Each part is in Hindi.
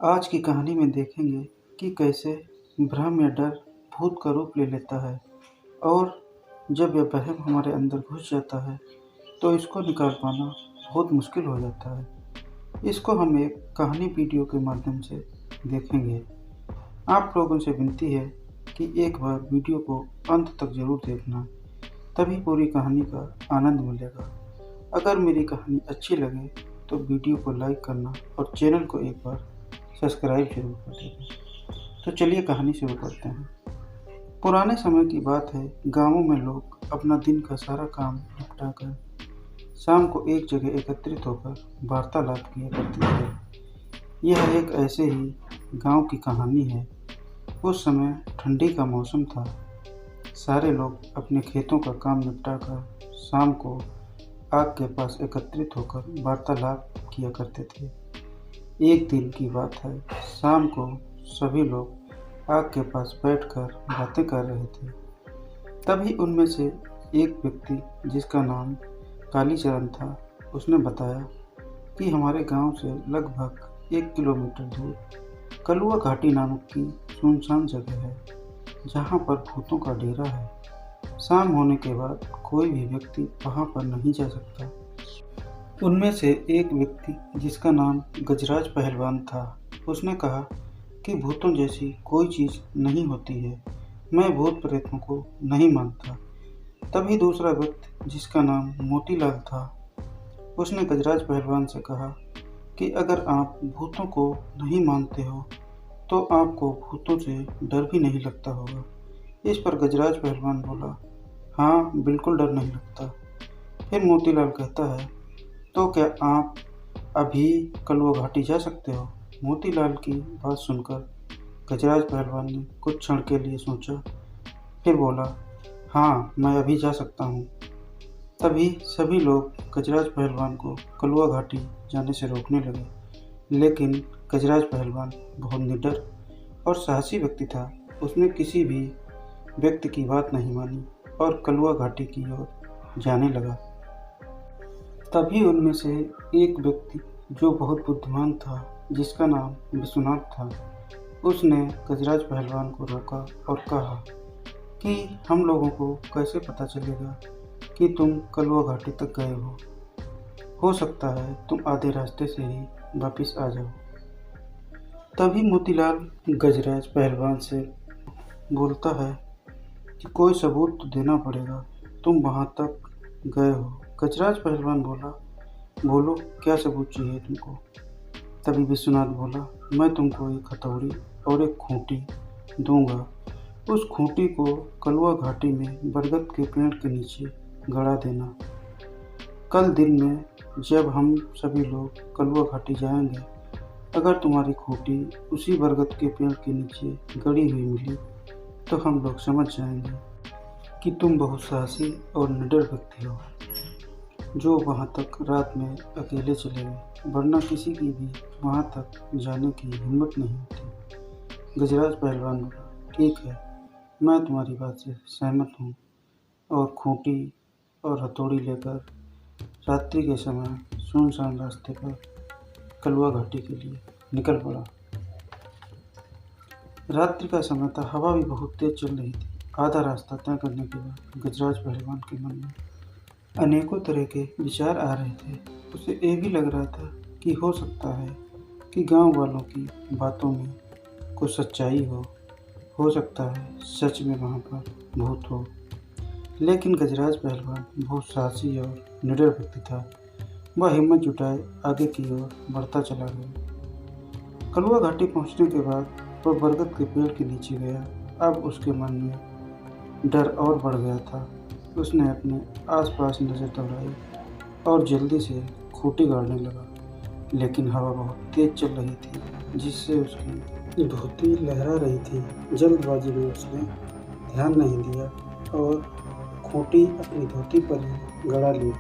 आज की कहानी में देखेंगे कि कैसे भ्रम या डर भूत का रूप ले लेता है और जब यह वहम हमारे अंदर घुस जाता है तो इसको निकाल पाना बहुत मुश्किल हो जाता है। इसको हम एक कहानी वीडियो के माध्यम से देखेंगे। आप लोगों से विनती है कि एक बार वीडियो को अंत तक ज़रूर देखना, तभी पूरी कहानी का आनंद मिलेगा। अगर मेरी कहानी अच्छी लगे तो वीडियो को लाइक करना और चैनल को एक बार सब्सक्राइब जरूर कर देना। तो चलिए कहानी शुरू करते हैं। पुराने समय की बात है, गांवों में लोग अपना दिन का सारा काम निपटा कर शाम को एक जगह एकत्रित होकर वार्तालाप किया करते थे। यह एक ऐसे ही गांव की कहानी है। उस समय ठंडी का मौसम था। सारे लोग अपने खेतों का काम निपटा कर शाम को आग के पास एकत्रित होकर वार्तालाप किया करते थे। एक दिन की बात है, शाम को सभी लोग आग के पास बैठकर बातें कर रहे थे। तभी उनमें से एक व्यक्ति, जिसका नाम कालीचरण था, उसने बताया कि हमारे गांव से लगभग 1 किलोमीटर दूर कलुआ घाटी नामक की सुनसान जगह है, जहां पर भूतों का डेरा है। शाम होने के बाद कोई भी व्यक्ति वहां पर नहीं जा सकता। उनमें से एक व्यक्ति, जिसका नाम गजराज पहलवान था, उसने कहा कि भूतों जैसी कोई चीज़ नहीं होती है। मैं भूत प्रेतों को नहीं मानता। तभी दूसरा व्यक्ति, जिसका नाम मोतीलाल था, उसने गजराज पहलवान से कहा कि अगर आप भूतों को नहीं मानते हो तो आपको भूतों से डर भी नहीं लगता होगा। इस पर गजराज पहलवान बोला, हाँ बिल्कुल डर नहीं लगता। फिर मोतीलाल कहता है, तो क्या आप अभी कलुआ घाटी जा सकते हो? मोतीलाल की बात सुनकर गजराज पहलवान ने कुछ क्षण के लिए सोचा, फिर बोला, हाँ मैं अभी जा सकता हूँ। तभी सभी लोग गजराज पहलवान को कलुआ घाटी जाने से रोकने लगे, लेकिन गजराज पहलवान बहुत निडर और साहसी व्यक्ति था। उसने किसी भी व्यक्ति की बात नहीं मानी और कलुआ घाटी की ओर जाने लगा। तभी उनमें से एक व्यक्ति, जो बहुत बुद्धिमान था, जिसका नाम विश्वनाथ था, उसने गजराज पहलवान को रोका और कहा कि हम लोगों को कैसे पता चलेगा कि तुम कलुआ घाटी तक गए हो सकता है तुम आधे रास्ते से ही वापस आ जाओ। तभी मोतीलाल गजराज पहलवान से बोलता है कि कोई सबूत तो देना पड़ेगा, तुम वहाँ तक गए हो। गजराज पहलवान बोला, बोलो क्या सबूत चाहिए तुमको? तभी विश्वनाथ बोला, मैं तुमको एक हथौड़ी और एक खूंटी दूंगा। उस खूंटी को कलुआ घाटी में बरगद के पेड़ के नीचे गड़ा देना। कल दिन में जब हम सभी लोग कलुआ घाटी जाएंगे, अगर तुम्हारी खूंटी उसी बरगद के पेड़ के नीचे गड़ी हुई मिली तो हम लोग समझ जाएंगे कि तुम बहुत साहसी और निडर व्यक्ति हो, जो वहाँ तक रात में अकेले चले गए, वरना किसी की भी वहाँ तक जाने की हिम्मत नहीं होती। गजराज पहलवान बोला, ठीक है, मैं तुम्हारी बात से सहमत हूँ, और खूंटी और हथौड़ी लेकर रात्रि के समय सुनसान रास्ते पर कलुआ घाटी के लिए निकल पड़ा। रात्रि का समय था, हवा भी बहुत तेज चल रही थी। आधा रास्ता तय करने के बाद गजराज पहलवान के मन में अनेकों तरह के विचार आ रहे थे। उसे ये भी लग रहा था कि हो सकता है कि गांव वालों की बातों में कुछ सच्चाई हो सकता है सच में वहाँ पर भूत हो। लेकिन गजराज पहलवान बहुत साहसी और निडर व्यक्ति था। वह हिम्मत जुटाए आगे की ओर बढ़ता चला गया। कलुआ घाटी पहुँचने के बाद वह बरगद के पेड़ के नीचे गया। अब उसके मन में डर और बढ़ गया था। उसने अपने आसपास नज़र दौड़ाई और जल्दी से खूंटी गाड़ने लगा, लेकिन हवा बहुत तेज चल रही थी, जिससे उसकी धोती लहरा रही थी। जल्दबाजी में उसने ध्यान नहीं दिया और खूंटी अपनी धोती पर ही गड़ा ली।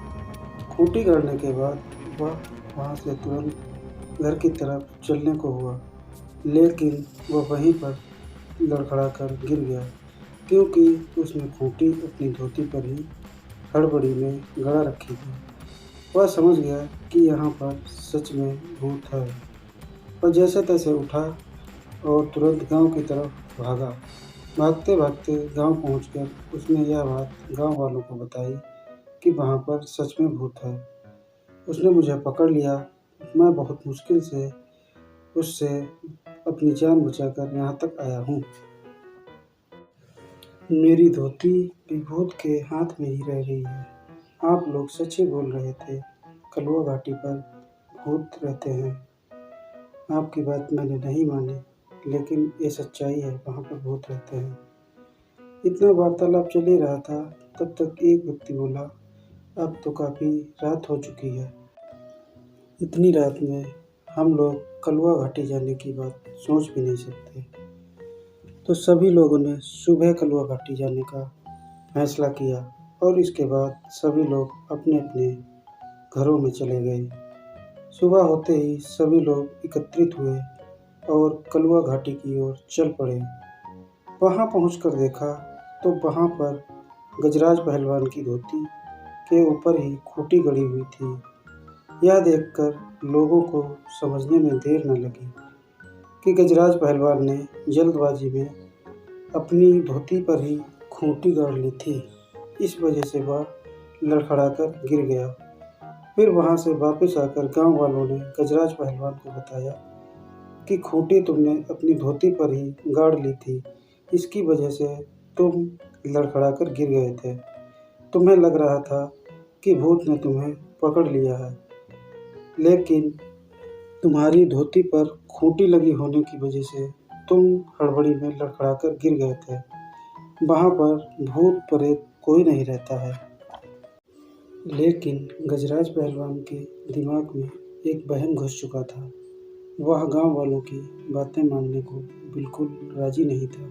खूंटी गाड़ने के बाद वह वहाँ से तुरंत घर की तरफ चलने को हुआ, लेकिन वह वहीं पर लड़खड़ाकर गिर गया, क्योंकि उसने खूंटी अपनी धोती पर ही हड़बड़ी में गड़ा रखी थी। वह समझ गया कि यहाँ पर सच में भूत है। और जैसे तैसे उठा और तुरंत गांव की तरफ भागा। भागते भागते गांव पहुंचकर उसने यह बात गांव वालों को बताई कि वहां पर सच में भूत है। उसने मुझे पकड़ लिया। मैं बहुत मुश्किल से उससे अपनी जान बचाकर यहाँ तक आया हूँ। मेरी धोती भी भूत के हाथ में ही रह गई है। आप लोग सच ही बोल रहे थे, कलवा घाटी पर भूत रहते हैं। आपकी बात मैंने नहीं मानी, लेकिन ये सच्चाई है, वहाँ पर भूत रहते हैं। इतना वार्तालाप चल ही रहा था, तब तक एक व्यक्ति बोला, अब तो काफ़ी रात हो चुकी है। इतनी रात में हम लोग कलवा घाटी जाने की बात सोच भी नहीं सकते। तो सभी लोगों ने सुबह कलवा घाटी जाने का फैसला किया और इसके बाद सभी लोग अपने अपने घरों में चले गए। सुबह होते ही सभी लोग एकत्रित हुए और कलवा घाटी की ओर चल पड़े। वहां पहुंचकर देखा तो वहां पर गजराज पहलवान की धोती के ऊपर ही खूंटी गड़ी हुई थी। यह देखकर लोगों को समझने में देर न लगी कि गजराज पहलवान ने जल्दबाजी में अपनी धोती पर ही खूंटी गाड़ ली थी। इस वजह से वह लड़खड़ाकर गिर गया। फिर वहां से वापस आकर गांव वालों ने गजराज पहलवान को बताया कि खूंटी तुमने अपनी धोती पर ही गाड़ ली थी, इसकी वजह से तुम लड़खड़ाकर गिर गए थे। तुम्हें लग रहा था कि भूत ने तुम्हें पकड़ लिया है, लेकिन तुम्हारी धोती पर खूंटी लगी होने की वजह से तुम हड़बड़ी में लड़खड़ाकर गिर गए थे। वहाँ पर भूत प्रेत कोई नहीं रहता है। लेकिन गजराज पहलवान के दिमाग में एक वहम घुस चुका था। वह गांव वालों की बातें मानने को बिल्कुल राजी नहीं था।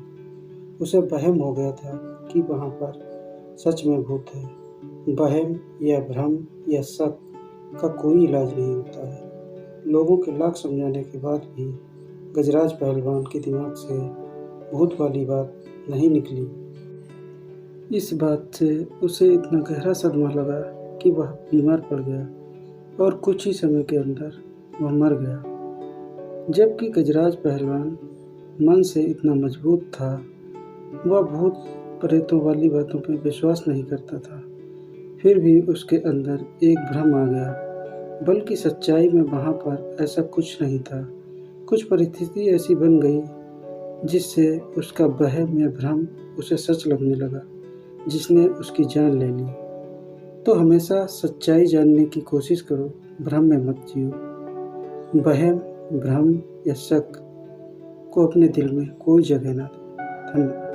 उसे वहम हो गया था कि वहाँ पर सच में भूत है। वहम या भ्रम या शक का कोई इलाज नहीं होता है। लोगों के लाख समझाने के बाद भी गजराज पहलवान के दिमाग से भूत वाली बात नहीं निकली। इस बात से उसे इतना गहरा सदमा लगा कि वह बीमार पड़ गया और कुछ ही समय के अंदर वह मर गया। जबकि गजराज पहलवान मन से इतना मजबूत था, वह भूत प्रेतों वाली बातों पर विश्वास नहीं करता था। फिर भी उसके अंदर एक भ्रम आ गया, बल्कि सच्चाई में वहाँ पर ऐसा कुछ नहीं था। कुछ परिस्थिति ऐसी बन गई जिससे उसका वहम या भ्रम उसे सच लगने लगा, जिसने उसकी जान ले ली। तो हमेशा सच्चाई जानने की कोशिश करो, भ्रम में मत जियो। वहम, भ्रम या शक को अपने दिल में कोई जगह ना दो। धन्यवाद।